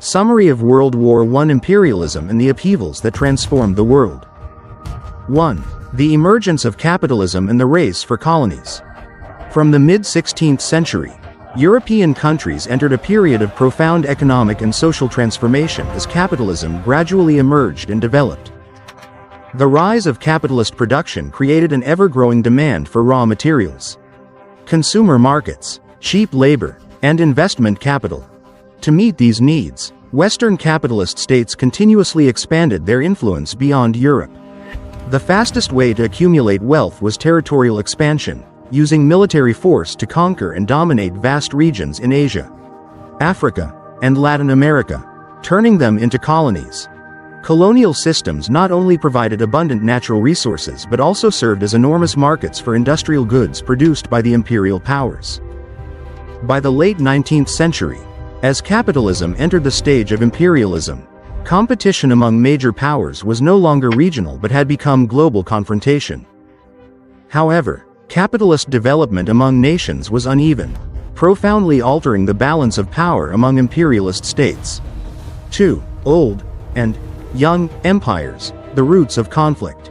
Summary of World War I imperialism and the upheavals that transformed the world. 1. The emergence of capitalism and the race for colonies. From the mid-16th century, European countries entered a period of profound economic and social transformation as capitalism gradually emerged and developed. The rise of capitalist production created an ever-growing demand for raw materials, consumer markets, cheap labor, and investment capital. To meet these needs, Western capitalist states continuously expanded their influence beyond Europe. The fastest way to accumulate wealth was territorial expansion, using military force to conquer and dominate vast regions in Asia, Africa, and Latin America, turning them into colonies. Colonial systems not only provided abundant natural resources but also served as enormous markets for industrial goods produced by the imperial powers. By the late 19th century, as capitalism entered the stage of imperialism, competition among major powers was no longer regional but had become global confrontation. However, capitalist development among nations was uneven, profoundly altering the balance of power among imperialist states. 2. Old and young empires, the roots of conflict.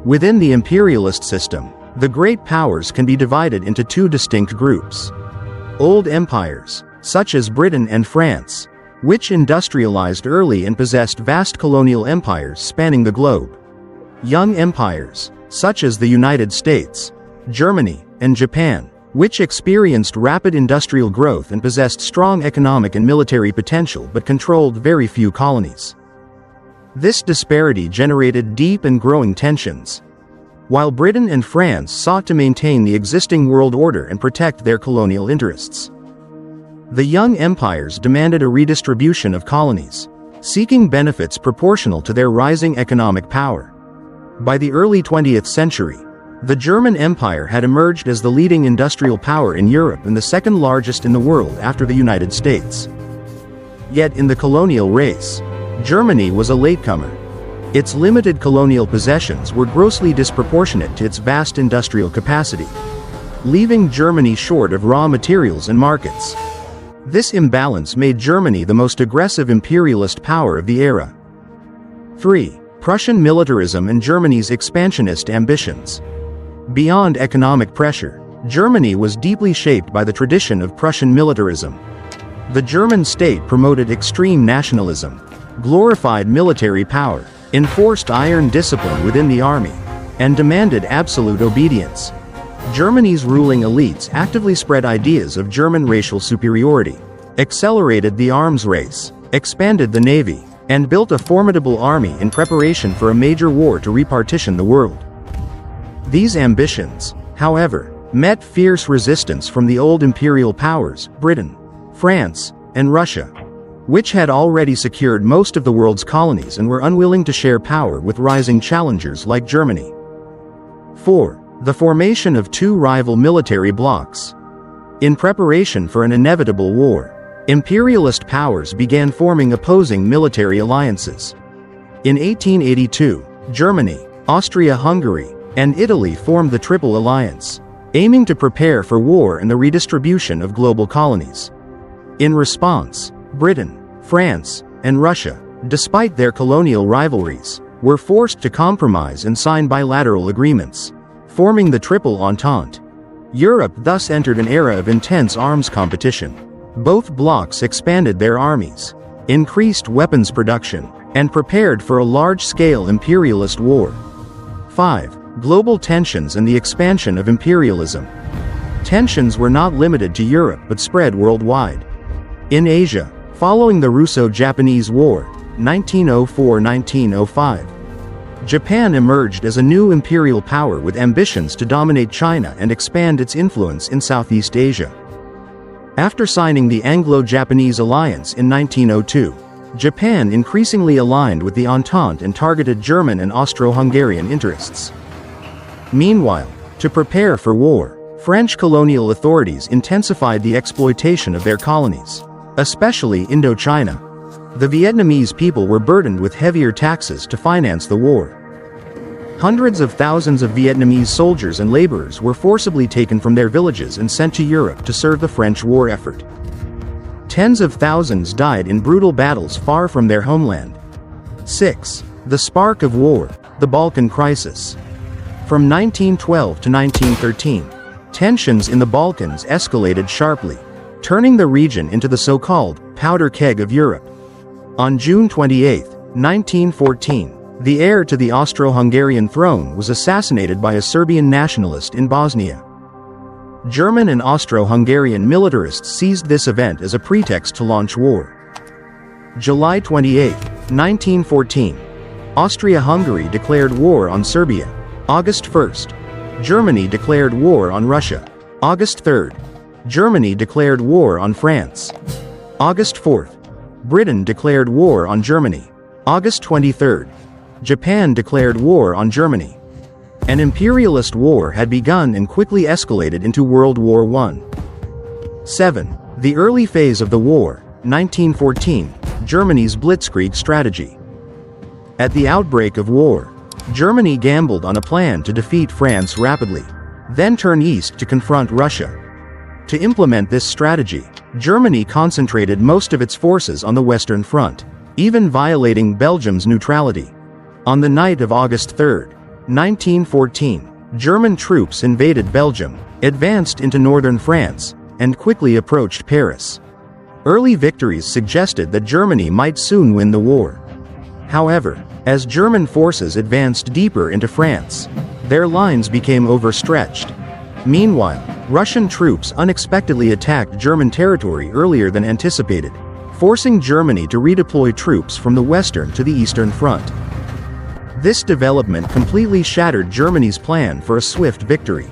Within the imperialist system, the great powers can be divided into two distinct groups. Old empires, such as Britain and France, which industrialized early and possessed vast colonial empires spanning the globe. Young empires, such as the United States, Germany, and Japan, which experienced rapid industrial growth and possessed strong economic and military potential but controlled very few colonies. This disparity generated deep and growing tensions. While Britain and France sought to maintain the existing world order and protect their colonial interests, the young empires demanded a redistribution of colonies, seeking benefits proportional to their rising economic power. By the early 20th century, the German Empire had emerged as the leading industrial power in Europe and the second largest in the world after the United States. Yet in the colonial race, Germany was a latecomer. Its limited colonial possessions were grossly disproportionate to its vast industrial capacity, leaving Germany short of raw materials and markets. This imbalance made Germany the most aggressive imperialist power of the era. 3. Prussian militarism and Germany's expansionist ambitions. Beyond economic pressure, Germany was deeply shaped by the tradition of Prussian militarism. The German state promoted extreme nationalism, glorified military power, enforced iron discipline within the army, and demanded absolute obedience. Germany's ruling elites actively spread ideas of German racial superiority, accelerated the arms race, expanded the navy, and built a formidable army in preparation for a major war to repartition the world. These ambitions, however, met fierce resistance from the old imperial powers, Britain, France, and Russia, which had already secured most of the world's colonies and were unwilling to share power with rising challengers like Germany. 4. The formation of two rival military blocs. In preparation for an inevitable war, imperialist powers began forming opposing military alliances. In 1882, Germany, Austria-Hungary, and Italy formed the Triple Alliance, aiming to prepare for war and the redistribution of global colonies. In response, Britain, France, and Russia, despite their colonial rivalries, were forced to compromise and sign bilateral agreements, forming the Triple Entente. Europe thus entered an era of intense arms competition. Both blocs expanded their armies, increased weapons production, and prepared for a large-scale imperialist war. 5. Global tensions and the expansion of imperialism. Tensions were not limited to Europe but spread worldwide. In Asia, following the Russo-Japanese War, 1904-1905, Japan emerged as a new imperial power with ambitions to dominate China and expand its influence in Southeast Asia. After signing the Anglo-Japanese Alliance in 1902, Japan increasingly aligned with the Entente and targeted German and Austro-Hungarian interests. Meanwhile, to prepare for war, French colonial authorities intensified the exploitation of their colonies, especially Indochina. The Vietnamese people were burdened with heavier taxes to finance the war. Hundreds of thousands of Vietnamese soldiers and laborers were forcibly taken from their villages and sent to Europe to serve the French war effort. Tens of thousands died in brutal battles far from their homeland. 6. The spark of war, the Balkan crisis. From 1912 to 1913, tensions in the Balkans escalated sharply, turning the region into the so-called powder keg of Europe. On June 28, 1914, the heir to the Austro-Hungarian throne was assassinated by a Serbian nationalist in Bosnia. German and Austro-Hungarian militarists seized this event as a pretext to launch war. July 28, 1914, Austria-Hungary declared war on Serbia. August 1, Germany declared war on Russia. August 3, Germany declared war on France. August 4, Britain declared war on Germany. August 23, Japan declared war on Germany. An imperialist war had begun and quickly escalated into World War I. 7. The early phase of the war, 1914, Germany's blitzkrieg strategy. At the outbreak of war, Germany gambled on a plan to defeat France rapidly, then turn east to confront Russia. To implement this strategy, Germany concentrated most of its forces on the Western Front, even violating Belgium's neutrality. On the night of August 3, 1914, German troops invaded Belgium, advanced into northern France, and quickly approached Paris. Early victories suggested that Germany might soon win the war. However, as German forces advanced deeper into France, their lines became overstretched. Meanwhile, Russian troops unexpectedly attacked German territory earlier than anticipated, forcing Germany to redeploy troops from the Western to the Eastern Front. This development completely shattered Germany's plan for a swift victory.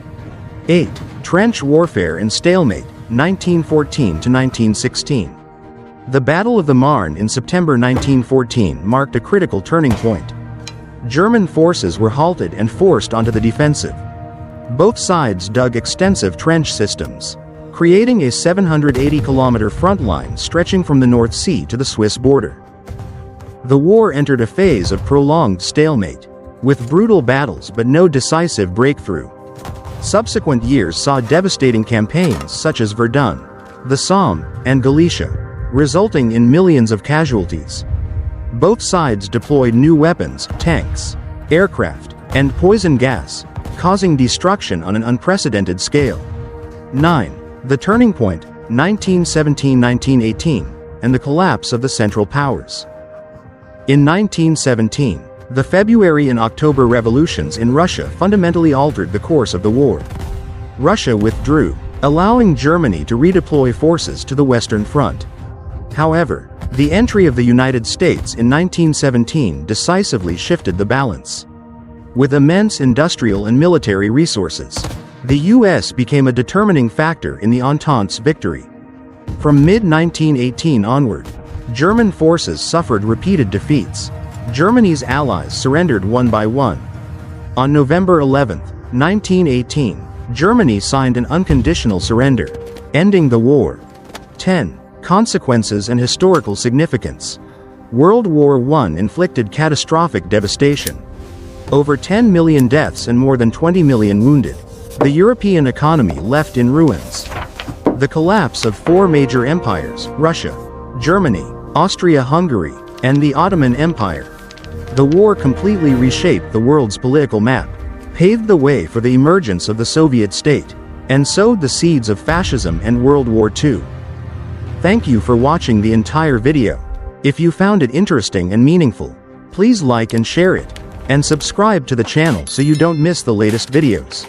8. Trench warfare and stalemate, 1914 to 1916. The Battle of the Marne in September 1914 marked a critical turning point. German forces were halted and forced onto the defensive. Both sides dug extensive trench systems, creating a 780-kilometer front line stretching from the North Sea to the Swiss border. The war entered a phase of prolonged stalemate, with brutal battles but no decisive breakthrough. Subsequent years saw devastating campaigns such as Verdun, the Somme, and Galicia, resulting in millions of casualties. Both sides deployed new weapons, tanks, aircraft, and poison gas, causing destruction on an unprecedented scale. 9. The turning point, 1917-1918, and the collapse of the Central Powers. In 1917, the February and October revolutions in Russia fundamentally altered the course of the war. Russia withdrew, allowing Germany to redeploy forces to the Western Front. However, the entry of the United States in 1917 decisively shifted the balance. With immense industrial and military resources, the U.S. became a determining factor in the Entente's victory. From mid-1918 onward, German forces suffered repeated defeats. Germany's allies surrendered one by one. On November 11, 1918, Germany signed an unconditional surrender, ending the war. 10. Consequences and historical significance. World War I inflicted catastrophic devastation. Over 10 million deaths and more than 20 million wounded. The European economy left in ruins. The collapse of four major empires, Russia, Germany, Austria-Hungary, and the Ottoman Empire. The war completely reshaped the world's political map, paved the way for the emergence of the Soviet state, and sowed the seeds of fascism and World War II. Thank you for watching the entire video. If you found it interesting and meaningful, please like and share it, and subscribe to the channel so you don't miss the latest videos.